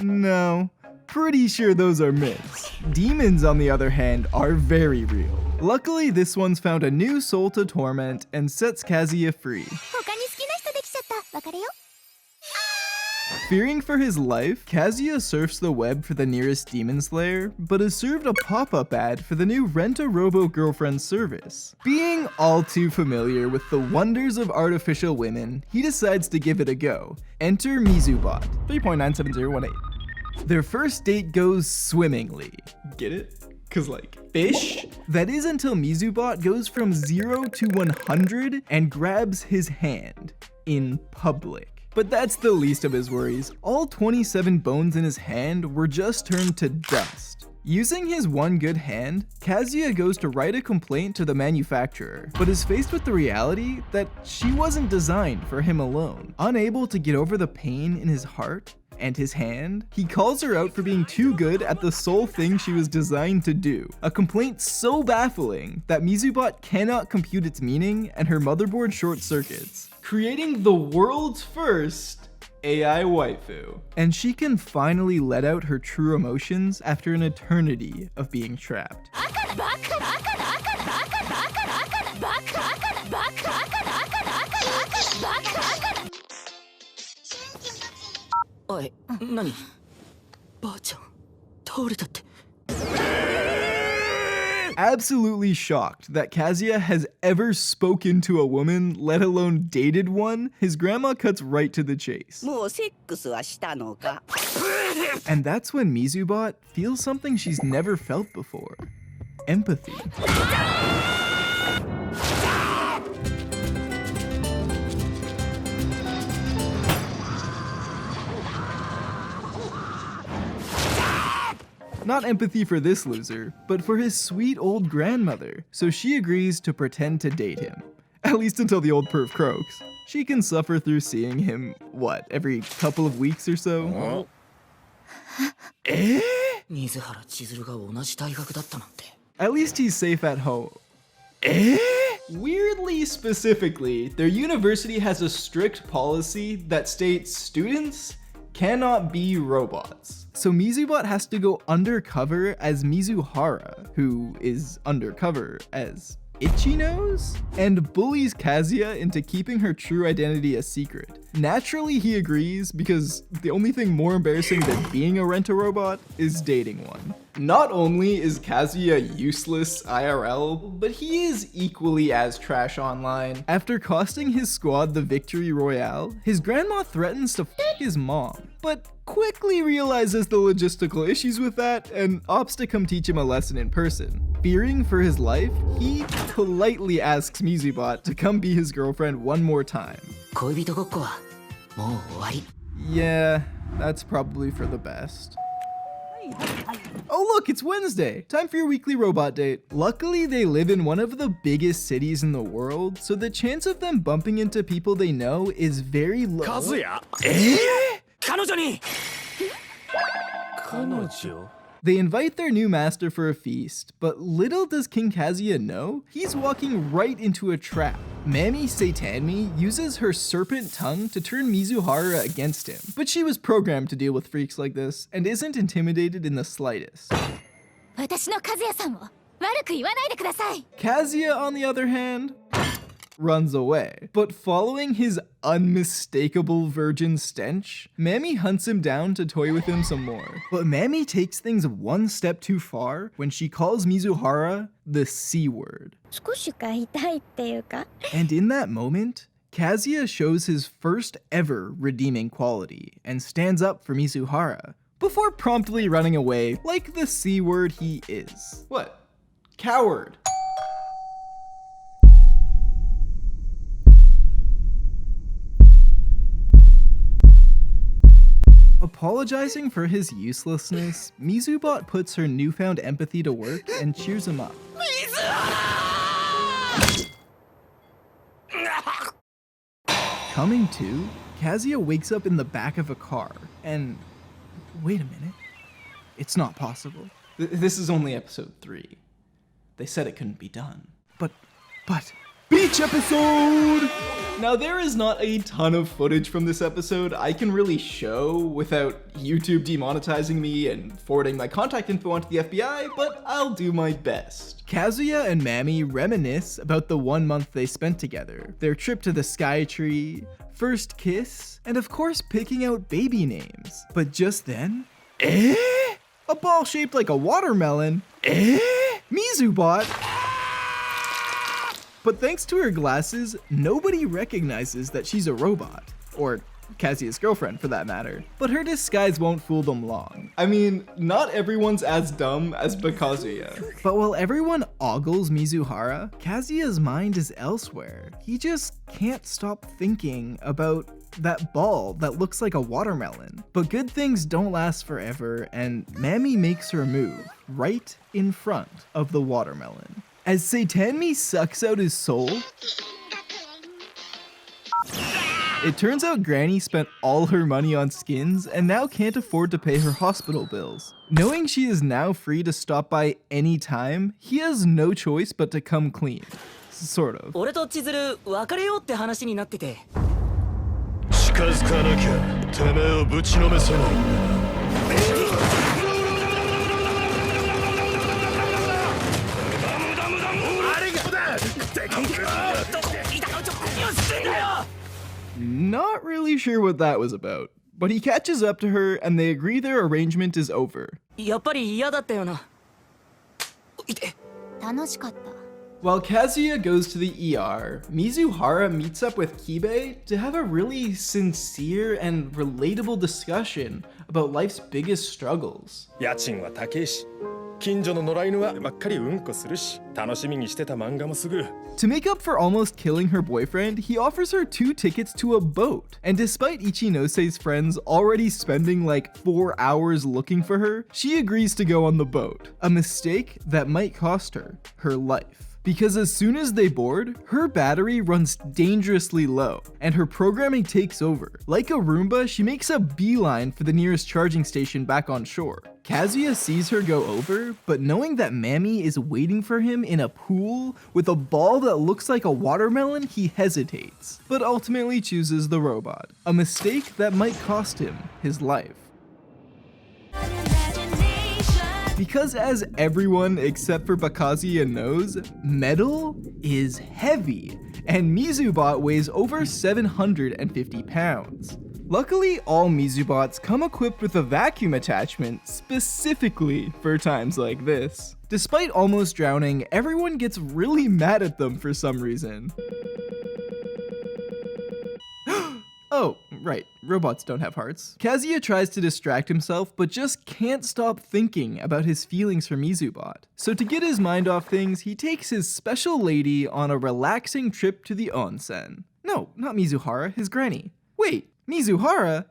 No, pretty sure those are myths. Demons, on the other hand, are very real. Luckily, this one's found a new soul to torment and sets Kazuya free. Fearing for his life, Kazuya surfs the web for the nearest demon slayer, but is served a pop-up ad for the new Rent-A-Robo-Girlfriend service. Being all too familiar with the wonders of artificial women, he decides to give it a go. Enter Mizubot, 3.97018. Their first date goes swimmingly. Get it? Cause like, fish? That is until Mizubot goes from 0 to 100 and grabs his hand. In public. But that's the least of his worries. All 27 bones in his hand were just turned to dust. Using his one good hand, Kazuya goes to write a complaint to the manufacturer, but is faced with the reality that she wasn't designed for him alone. Unable to get over the pain in his heart and his hand, he calls her out for being too good at the sole thing she was designed to do. A complaint so baffling that Mizubot cannot compute its meaning and her motherboard short circuits, creating the world's first AI waifu. And she can finally let out her true emotions after an eternity of being trapped. Absolutely shocked that Kazuya has ever spoken to a woman, let alone dated one, his grandma cuts right to the chase. And that's when Mizubot feels something she's never felt before. Empathy. Not empathy for this loser, but for his sweet old grandmother, so she agrees to pretend to date him. At least until the old perv croaks. She can suffer through seeing him, what, every couple of weeks or so? At least he's safe at home. Weirdly specifically, their university has a strict policy that states students cannot be robots. So Mizubot has to go undercover as Mizuhara, who is undercover as Ichino's, and bullies Kazuya into keeping her true identity a secret. Naturally, he agrees because the only thing more embarrassing than being a rent-a-robot is dating one. Not only is Kazuya useless IRL, but he is equally as trash online. After costing his squad the victory royale, his grandma threatens to f his mom, but quickly realizes the logistical issues with that and opts to come teach him a lesson in person. Fearing for his life, he politely asks Mizubot to come be his girlfriend one more time. Yeah, that's probably for the best. Oh look, it's Wednesday! Time for your weekly robot date. Luckily, they live in one of the biggest cities in the world, so the chance of them bumping into people they know is very low. Kazuya? They invite their new master for a feast, but little does King Kazuya know, he's walking right into a trap. Mami Seitanmi uses her serpent tongue to turn Mizuhara against him, but she was programmed to deal with freaks like this and isn't intimidated in the slightest. Kazuya, on the other hand, runs away. But following his unmistakable virgin stench, Mami hunts him down to toy with him some more. But Mami takes things one step too far when she calls Mizuhara the C word. And in that moment, Kazuya shows his first ever redeeming quality and stands up for Mizuhara, before promptly running away like the C word he is. What? Coward. Apologizing for his uselessness, Mizubot puts her newfound empathy to work and cheers him up. Coming to, Kazuya wakes up in the back of a car, and wait a minute, it's not possible. This is only episode 3. They said it couldn't be done. But, Beach episode! Now, there is not a ton of footage from this episode I can really show without YouTube demonetizing me and forwarding my contact info onto the FBI, but I'll do my best. Kazuya and Mami reminisce about the 1 month they spent together, their trip to the Sky Tree, first kiss, and of course picking out baby names. But just then, a ball shaped like a watermelon, Mizubot. But thanks to her glasses, nobody recognizes that she's a robot. Or Kazuya's girlfriend, for that matter. But her disguise won't fool them long. I mean, not everyone's as dumb as Kazuya. But while everyone ogles Mizuhara, Kazuya's mind is elsewhere. He just can't stop thinking about that ball that looks like a watermelon. But good things don't last forever, and Mami makes her move right in front of the watermelon. As Satanmi sucks out his soul, it turns out Granny spent all her money on skins and now can't afford to pay her hospital bills. Knowing she is now free to stop by any time, he has no choice but to come clean. Sort of. 俺と千鶴別れようって話になってて。近づかなきゃてめえをぶちのめせないんだな。Not really sure what that was about, but he catches up to her and they agree their arrangement is over. やっぱり嫌だったよな。楽しかった。 While Kazuya goes to the ER, Mizuhara meets up with Kibe to have a really sincere and relatable discussion about life's biggest struggles. 家賃は高いし、近所の野良犬はばっかりうんこするし、楽しみにしてた漫画もすぐ。 To make up for almost killing her boyfriend, he offers her 2 tickets to a boat. And despite Ichinose's friends already spending like 4 hours looking for her, she agrees to go on the boat. A mistake that might cost her her life. Because as soon as they board, her battery runs dangerously low, and her programming takes over. Like a Roomba, she makes a beeline for the nearest charging station back on shore. Kazuya sees her go over, but knowing that Mami is waiting for him in a pool with a ball that looks like a watermelon, he hesitates, but ultimately chooses the robot, a mistake that might cost him his life. Because as everyone except for Kazuya knows, metal is heavy, and Mizubot weighs over 750 pounds. Luckily, all Mizubots come equipped with a vacuum attachment specifically for times like this. Despite almost drowning, everyone gets really mad at them for some reason. Oh, right, robots don't have hearts. Kazuya tries to distract himself, but just can't stop thinking about his feelings for Mizubot. So to get his mind off things, he takes his special lady on a relaxing trip to the onsen. No, not Mizuhara, his granny. Wait, Mizuhara?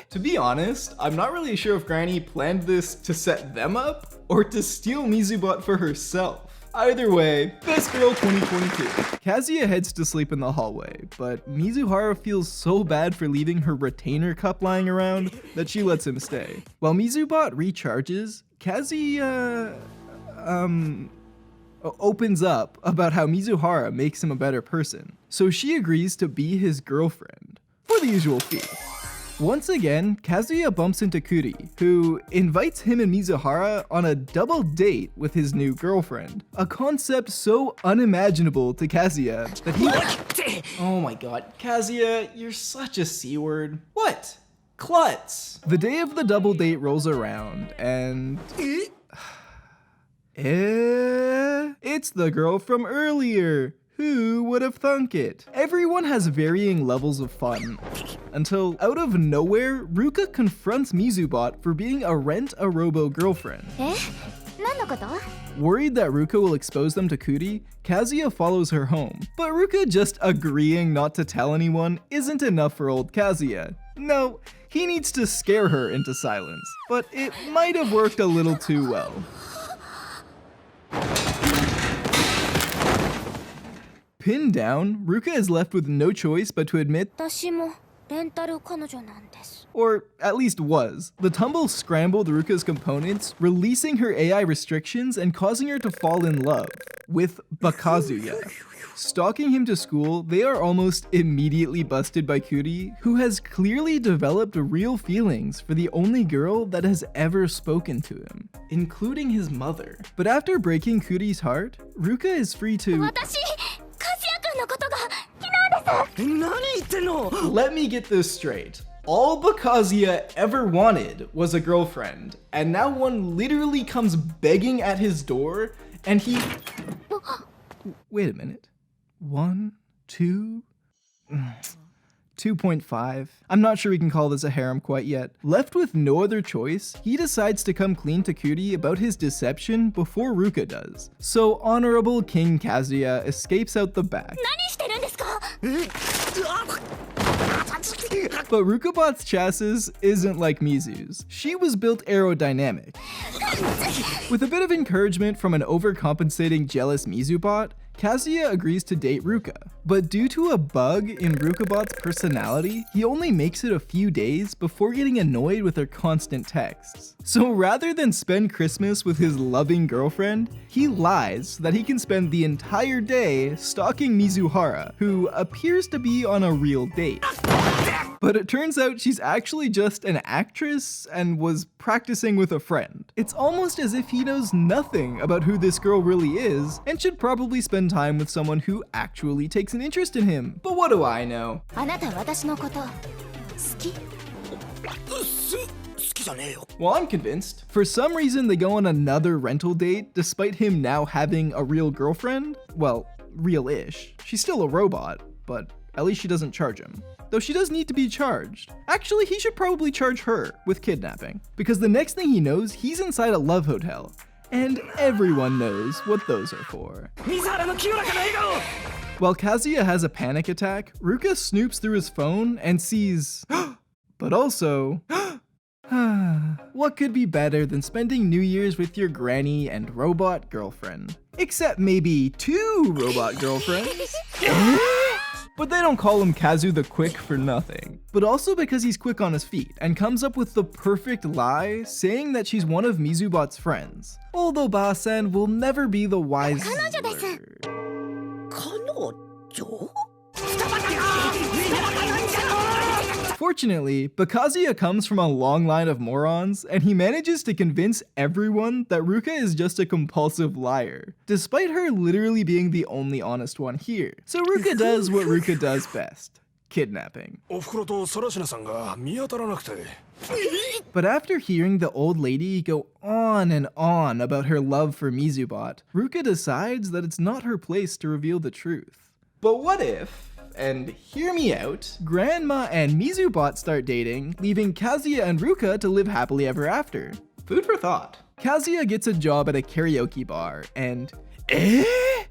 To be honest, I'm not really sure if Granny planned this to set them up or to steal Mizubot for herself. Either way, Best Girl 2022. Kazuya heads to sleep in the hallway, but Mizuhara feels so bad for leaving her retainer cup lying around that she lets him stay. While Mizubot recharges, Kazuya, opens up about how Mizuhara makes him a better person. So she agrees to be his girlfriend for the usual fee. Once again, Kazuya bumps into Kuri, who invites him and Mizuhara on a double date with his new girlfriend. A concept so unimaginable to Kazuya that he— Oh my god, Kazuya, you're such a C-word. What? Klutz! The day of the double date rolls around, and— it's the girl from earlier. Who would have thunk it? Everyone has varying levels of fun, until out of nowhere, Ruka confronts Mizubot for being a rent-a-robo girlfriend. Worried that Ruka will expose them to Kuri, Kazuya follows her home. But Ruka just agreeing not to tell anyone isn't enough for old Kazuya. No, he needs to scare her into silence, but it might have worked a little too well. Pinned down, Ruka is left with no choice but to admit レンタル彼女なんです。 Or at least was. The tumble scrambled Ruka's components, releasing her AI restrictions and causing her to fall in love with Kazuya. Stalking him to school, they are almost immediately busted by Kuri, who has clearly developed real feelings for the only girl that has ever spoken to him, including his mother. But after breaking Kuri's heart, Ruka is free to... 私、カズヤ君のことが好きなんです。何言ってんの Let me get this straight. All Kazuya ever wanted was a girlfriend, and now one literally comes begging at his door, and he... Wait a minute. 1, 2... 2.5. I'm not sure we can call this a harem quite yet. Left with no other choice, he decides to come clean to Kuri about his deception before Ruka does. So Honorable King Kazuya escapes out the back. 何してるんですか？ But Rukabot's chassis isn't like Mizu's. She was built aerodynamic. With a bit of encouragement from an overcompensating jealous Mizubot, Kazuya agrees to date Ruka. But due to a bug in Rukabot's personality, he only makes it a few days before getting annoyed with her constant texts. So rather than spend Christmas with his loving girlfriend, he lies so that he can spend the entire day stalking Mizuhara, who appears to be on a real date. But it turns out she's actually just an actress and was practicing with a friend. It's almost as if he knows nothing about who this girl really is and should probably spend time with someone who actually takes an interest in him. But what do I know? あなた私のこと好き？ Well, I'm convinced. For some reason, they go on another rental date despite him now having a real girlfriend. Well, real-ish. She's still a robot, but at least she doesn't charge him. Though she does need to be charged. Actually, he should probably charge her with kidnapping, because the next thing he knows, he's inside a love hotel. And everyone knows what those are for. 水原の清らかな笑顔 While Kazuya has a panic attack, Ruka snoops through his phone and sees... but also... what could be better than spending New Year's with your granny and robot girlfriend? Except maybe 2 robot girlfriends? But they don't call him Kazu the Quick for nothing. But also because he's quick on his feet and comes up with the perfect lie saying that she's one of Mizubot's friends. Although Ba-san will never be the wise... Fortunately, Kazuya comes from a long line of morons, and he manages to convince everyone that Ruka is just a compulsive liar, despite her literally being the only honest one here. So Ruka does what Ruka does best. Kidnapping. But after hearing the old lady go on and on about her love for Mizubot, Ruka decides that it's not her place to reveal the truth. But what if... and hear me out, Grandma and Mizubot start dating, leaving Kazuya and Ruka to live happily ever after. Food for thought. Kazuya gets a job at a karaoke bar, and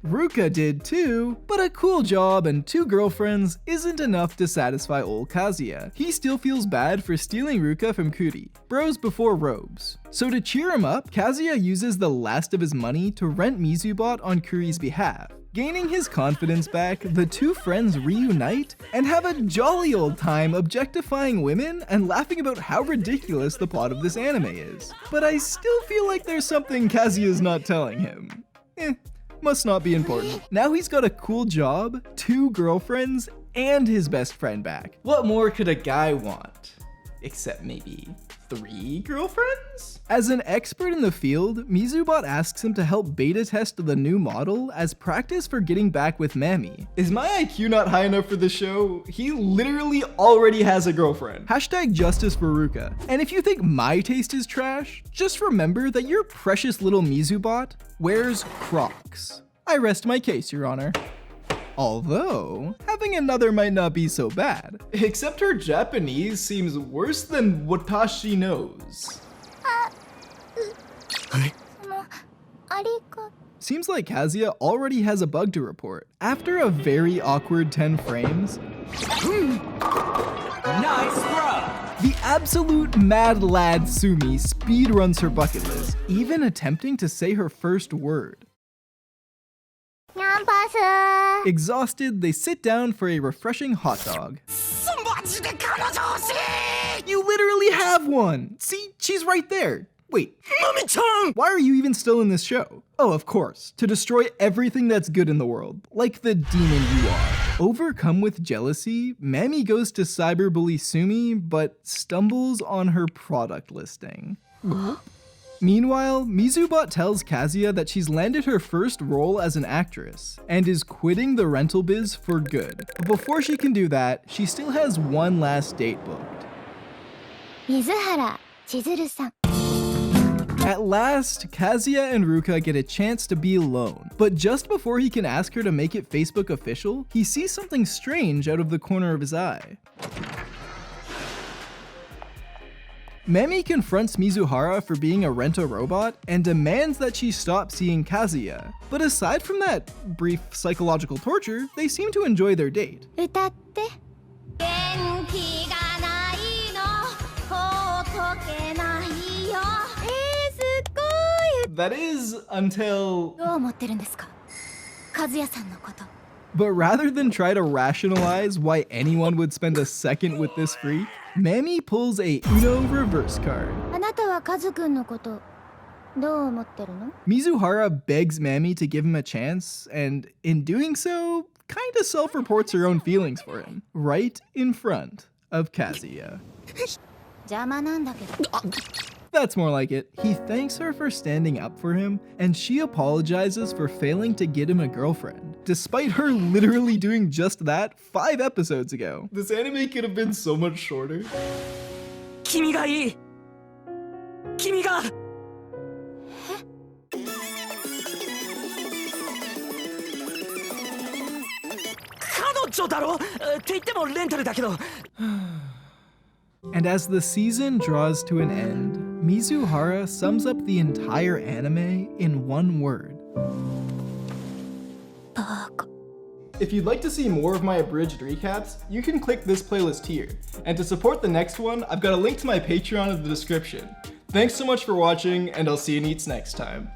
Ruka did too, but a cool job and 2 girlfriends isn't enough to satisfy old Kazuya. He still feels bad for stealing Ruka from Kuri. Bros before robes. So to cheer him up, Kazuya uses the last of his money to rent Mizubot on Kuri's behalf. Gaining his confidence back, the 2 friends reunite and have a jolly old time objectifying women and laughing about how ridiculous the plot of this anime is. But I still feel like there's something Kazuya's not telling him. Must not be important. Now he's got a cool job, 2 girlfriends, and his best friend back. What more could a guy want? Except maybe 3 girlfriends? As an expert in the field, Mizubot asks him to help beta test the new model as practice for getting back with Mami. Is my IQ not high enough for the show? He literally already has a girlfriend. Hashtag justice for Ruka. And if you think my taste is trash, just remember that your precious little Mizubot wears Crocs. I rest my case, Your Honor. Although, having another might not be so bad. Except her Japanese seems worse than watashi knows. Seems like Kazuya already has a bug to report. After a very awkward 10 frames, Nice throw! the absolute mad lad Sumi speedruns her bucket list, even attempting to say her first word. Exhausted, they sit down for a refreshing hot dog. You literally have one! See, she's right there. Wait, why are you even still in this show? Oh, of course, to destroy everything that's good in the world, like the demon you are. Overcome with jealousy, Mami goes to cyberbully Sumi, but stumbles on her product listing. Meanwhile, Mizubot tells Kazuya that she's landed her first role as an actress, and is quitting the rental biz for good. But before she can do that, she still has one last date booked. Mizuhara, Chizuru-san. At last, Kazuya and Ruka get a chance to be alone, but just before he can ask her to make it Facebook official, he sees something strange out of the corner of his eye. Mami confronts Mizuhara for being a rent-a-robot and demands that she stop seeing Kazuya. But aside from that brief psychological torture, they seem to enjoy their date. 歌って。元気がないの、ほっとけないよ。すごい。 That is, until... どう思ってるんですか、和也さんのこと。 But rather than try to rationalize why anyone would spend a second with this freak, Mami pulls a Uno reverse card. あなたはカズくんのことどう思ってるの？ Mizuhara begs Mami to give him a chance, and in doing so, kinda self-reports her own feelings for him, right in front of Kazuya. 邪魔なんだけど。 That's more like it. He thanks her for standing up for him, and she apologizes for failing to get him a girlfriend, despite her literally doing just that 5 episodes ago. This anime could have been so much shorter. 君がいい。君が。彼女だろ？って言ってもレンタルだけど。And as the season draws to an end, Mizuhara sums up the entire anime in one word. If you'd like to see more of my abridged recaps, you can click this playlist here. And to support the next one, I've got a link to my Patreon in the description. Thanks so much for watching, and I'll see you Neets next time.